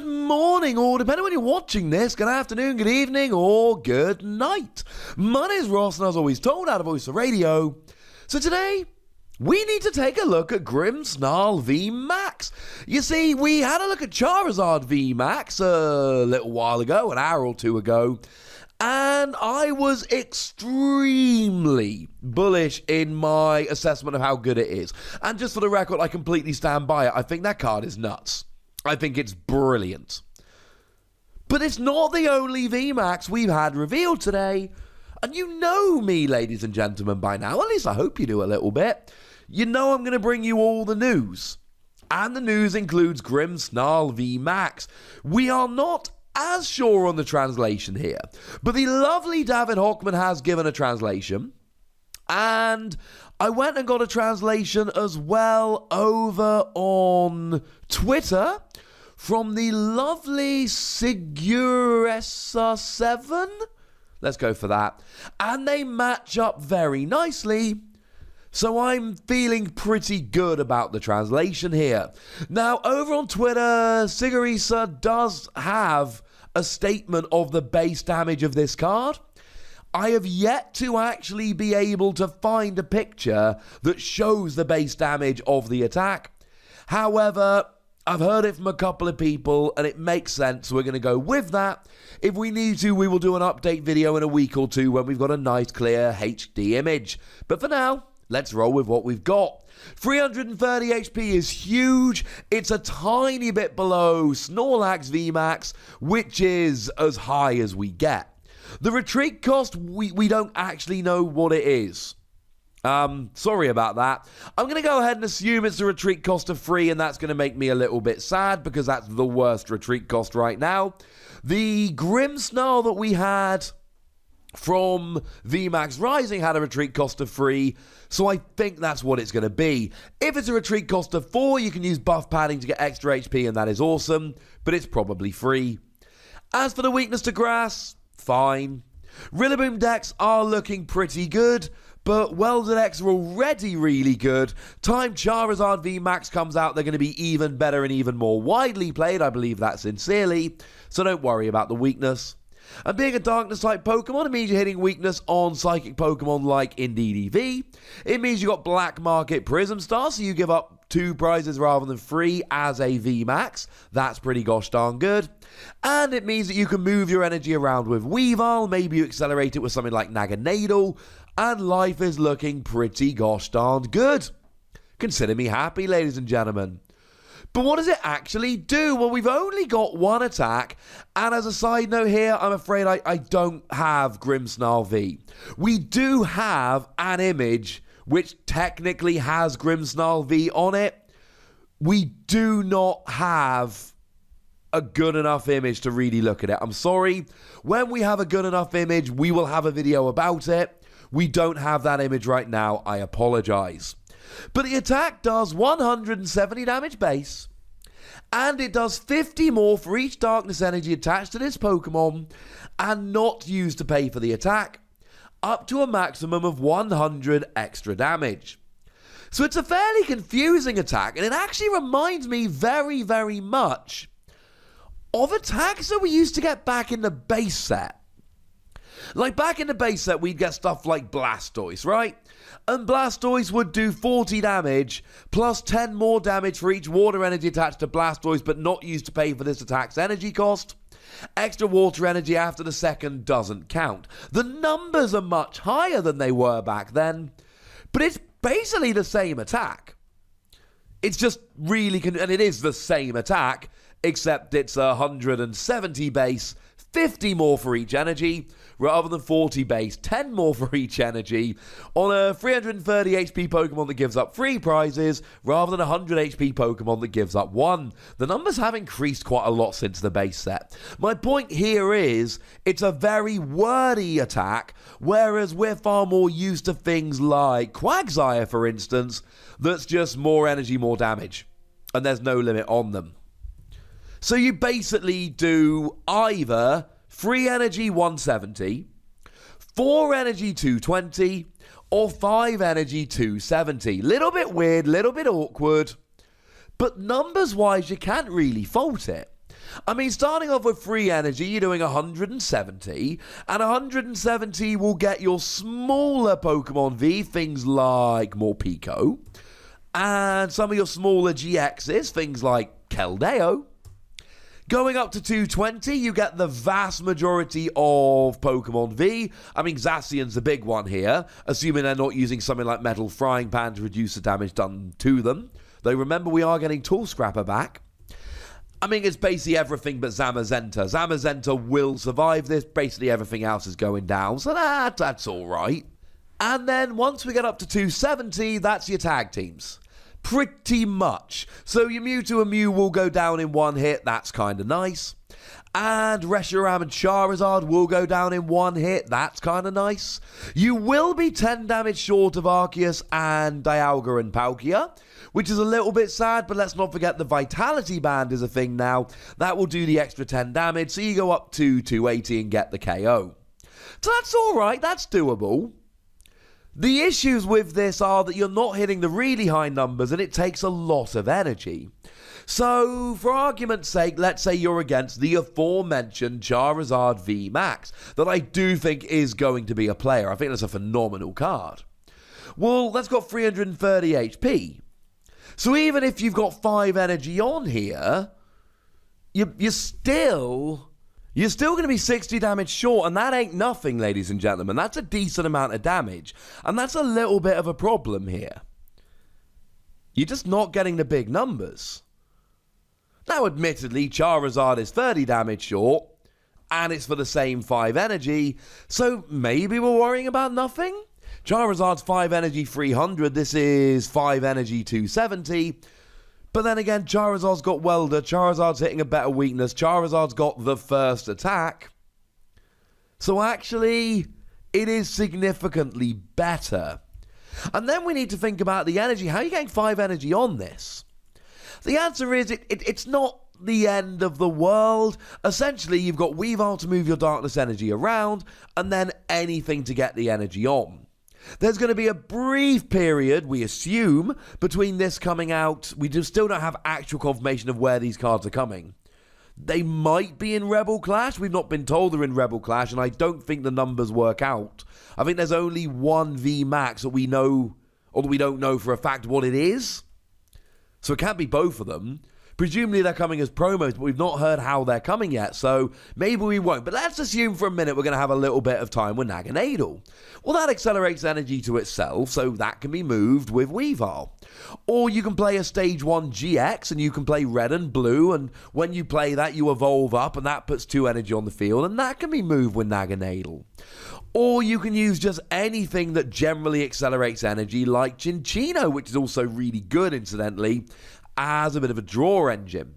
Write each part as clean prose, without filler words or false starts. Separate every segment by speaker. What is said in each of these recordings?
Speaker 1: Good morning, or depending on when you're watching this, good afternoon, good evening, or good night. My name is Ross, and as always told, out of Voice of Radio. So today, we need to take a look at Grimmsnarl VMAX. You see, we had a look at Charizard VMAX a little while ago, an hour or two ago, and I was extremely bullish in my assessment of how good it is. And just for the record, I completely stand by it. I think that card is nuts. I think it's brilliant. But it's not the only VMAX we've had revealed today. And you know me, ladies and gentlemen, by now. At least I hope you do a little bit. You know I'm going to bring you all the news. And the news includes Grimmsnarl VMAX. We are not as sure on the translation here, but the lovely David Hockman has given a translation. And I went and got a translation as well over on Twitter from the lovely Siguressa7. Let's go for that. And they match up very nicely. So I'm feeling pretty good about the translation here. Now, over on Twitter, Siguressa does have a statement of the base damage of this card. I have yet to actually be able to find a picture that shows the base damage of the attack. However, I've heard it from a couple of people and it makes sense, so we're going to go with that. If we need to, we will do an update video in a week or two when we've got a nice clear HD image. But for now, let's roll with what we've got. 330 HP is huge. It's a tiny bit below Snorlax VMAX, which is as high as we get. The retreat cost, we don't actually know what it is. Sorry about that. I'm going to go ahead and assume it's a retreat cost of 3, and that's going to make me a little bit sad because that's the worst retreat cost right now. The Grimmsnarl that we had from VMAX Rising had a retreat cost of 3, so I think that's what it's going to be. If it's a retreat cost of 4, you can use buff padding to get extra HP, and that is awesome, but it's probably free. As for the weakness to grass, fine. Rillaboom decks are looking pretty good, but welded decks are already really good. Time Charizard VMAX comes out, they're going to be even better and even more widely played. I believe that sincerely, so don't worry about the weakness. And being a Darkness type Pokemon, it means you're hitting weakness on Psychic Pokemon like Indeedee V. It means you got Black Market Prism Star, so you give up 2 prizes rather than 3 as a VMAX. That's pretty gosh darn good. And it means that you can move your energy around with Weavile, maybe you accelerate it with something like Naganadel, and life is looking pretty gosh darn good. Consider me happy, ladies and gentlemen. But what does it actually do? Well, we've only got one attack, and as a side note here, I'm afraid I don't have Grimmsnarl V. We do have an image which technically has Grimmsnarl V on it. We do not have a good enough image to really look at it. I'm sorry. When we have a good enough image, we will have a video about it. We don't have that image right now. I apologize. But the attack does 170 damage base, and it does 50 more for each darkness energy attached to this Pokemon and not used to pay for the attack, up to a maximum of 100 extra damage. So it's a fairly confusing attack, and it actually reminds me very, very much of attacks that we used to get back in the base set. Like back in the base set, we'd get stuff like Blastoise, right? And Blastoise would do 40 damage, plus 10 more damage for each water energy attached to Blastoise, but not used to pay for this attack's energy cost. Extra water energy after the second doesn't count. The numbers are much higher than they were back then, but it's basically the same attack. It's just really, and it is the same attack, except it's 170 base, 50 more for each energy, rather than 40 base, 10 more for each energy, on a 330 HP Pokemon that gives up 3 prizes, rather than a 100 HP Pokemon that gives up 1. The numbers have increased quite a lot since the base set. My point here is, it's a very wordy attack, whereas we're far more used to things like Quagsire, for instance, that's just more energy, more damage, and there's no limit on them. So you basically do either 3 energy 170, 4 energy 220, or 5 energy 270. Little bit weird, little bit awkward, but numbers-wise, you can't really fault it. I mean, starting off with free energy, you're doing 170, and 170 will get your smaller Pokemon V, things like Morpeko, and some of your smaller GXs, things like Keldeo. Going up to 220, you get the vast majority of Pokemon V. I mean, Zacian's the big one here, assuming they're not using something like Metal Frying Pan to reduce the damage done to them. Though remember, we are getting Tool Scrapper back. I mean, it's basically everything but Zamazenta. Zamazenta will survive this. Basically, everything else is going down, so that's all right. And then once we get up to 270, that's your tag teams. Pretty much. So your Mewtwo and Mew will go down in one hit. That's kind of nice. And Reshiram and Charizard will go down in one hit. That's kind of nice. You will be 10 damage short of Arceus and Dialga and Palkia, which is a little bit sad, but let's not forget the Vitality Band is a thing now. That will do the extra 10 damage, so you go up to 280 and get the KO. So that's alright, that's doable. The issues with this are that you're not hitting the really high numbers and it takes a lot of energy. So, for argument's sake, let's say you're against the aforementioned Charizard VMAX, that I do think is going to be a player. I think that's a phenomenal card. Well, that's got 330 HP. So even if you've got 5 energy on here, you're still going to be 60 damage short, and that ain't nothing, ladies and gentlemen. That's a decent amount of damage, and that's a little bit of a problem here. You're just not getting the big numbers. Now, admittedly, Charizard is 30 damage short, and it's for the same 5 energy, so maybe we're worrying about nothing? Charizard's 5 energy 300, this is 5 energy 270. But then again, Charizard's got Welder, Charizard's hitting a better weakness, Charizard's got the first attack. So actually, it is significantly better. And then we need to think about the energy. How are you getting 5 energy on this? The answer is it's not the end of the world. Essentially, you've got Weavile to move your darkness energy around, and then anything to get the energy on. There's going to be a brief period, we assume, between this coming out. We still don't have actual confirmation of where these cards are coming. They might be in Rebel Clash. We've not been told they're in Rebel Clash, and I don't think the numbers work out. I think there's only one VMAX that we know, or that we don't know for a fact what it is. So it can't be both of them. Presumably they're coming as promos, but we've not heard how they're coming yet, so maybe we won't. But let's assume for a minute we're going to have a little bit of time with Naganadel. Well, that accelerates energy to itself, so that can be moved with Weavile. Or you can play a Stage 1 GX, and you can play Red and Blue, and when you play that, you evolve up, and that puts 2 energy on the field, and that can be moved with Naganadel. Or you can use just anything that generally accelerates energy, like Chinchino, which is also really good, incidentally, as a bit of a draw engine.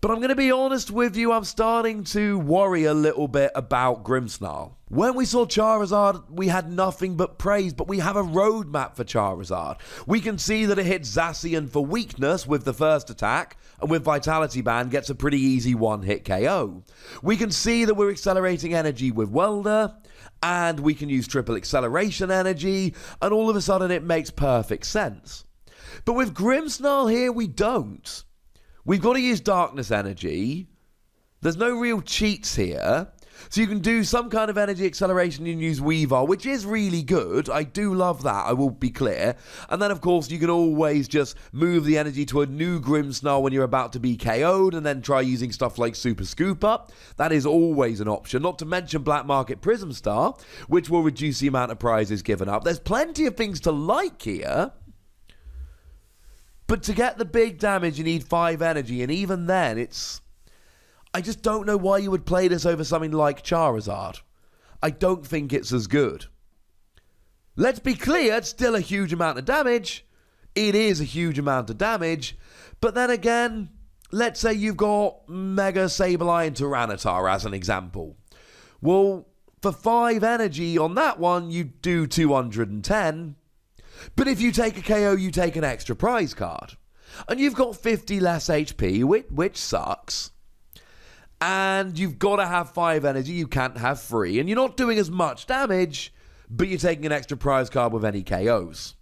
Speaker 1: But I'm going to be honest with you, I'm starting to worry a little bit about Grimmsnarl. When we saw Charizard, we had nothing but praise, but we have a roadmap for Charizard. We can see that it hits Zacian for weakness with the first attack, and with Vitality Band gets a pretty easy one-hit KO. We can see that we're accelerating energy with Welder, and we can use triple acceleration energy, and all of a sudden it makes perfect sense. But with Grimmsnarl here, we don't. We've got to use darkness energy. There's no real cheats here. So you can do some kind of energy acceleration and use Weavile, which is really good. I do love that, I will be clear. And then, of course, you can always just move the energy to a new Grimmsnarl when you're about to be KO'd, and then try using stuff like Super Scoop Up. That is always an option. Not to mention Black Market Prism Star, which will reduce the amount of prizes given up. There's plenty of things to like here. But to get the big damage, you need 5 energy, and even then, I just don't know why you would play this over something like Charizard. I don't think it's as good. Let's be clear, it's still a huge amount of damage. It is a huge amount of damage. But then again, let's say you've got Mega Sableye and Tyranitar as an example. Well, for 5 energy on that one, you do 210. But if you take a KO, you take an extra prize card. And you've got 50 less HP, which sucks. And you've got to have 5 energy, you can't have 3. And you're not doing as much damage, but you're taking an extra prize card with any KOs.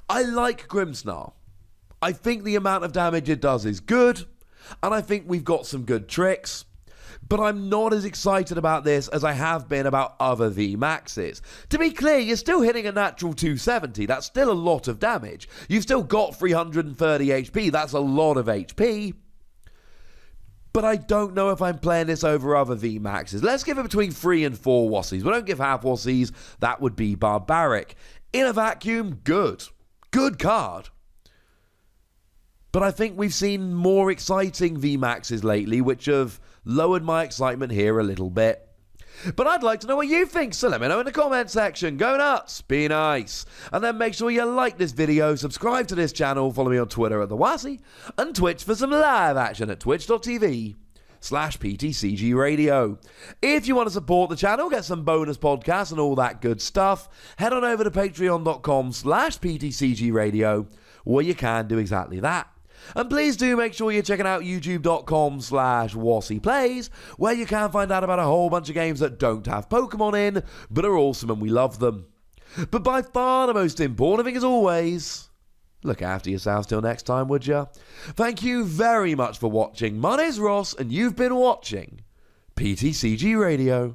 Speaker 1: I like Grimmsnarl. I think the amount of damage it does is good. and I think we've got some good tricks. But I'm not as excited about this as I have been about other VMAXs. To be clear, you're still hitting a natural 270. That's still a lot of damage. You've still got 330 HP. That's a lot of HP. But I don't know if I'm playing this over other VMAXs. Let's give it between 3 and 4 Wassies. We don't give half Wassies. That would be barbaric. In a vacuum, good. Good card. But I think we've seen more exciting VMAXs lately, which have lowered my excitement here a little bit. But I'd like to know what you think, so let me know in the comment section. Go nuts, be nice, and then make sure you like this video, subscribe to this channel, follow me on Twitter at @TheWassie, and Twitch for some live action at twitch.tv/PTCGRadio. If you want to support the channel, get some bonus podcasts and all that good stuff, head on over to patreon.com/PTCGRadio, where you can do exactly that. And please do make sure you're checking out youtube.com/WassiePlays, where you can find out about a whole bunch of games that don't have Pokemon in, but are awesome and we love them. But by far the most important thing, as always, look after yourselves till next time, would ya? Thank you very much for watching. My name's Ross, and you've been watching PTCG Radio.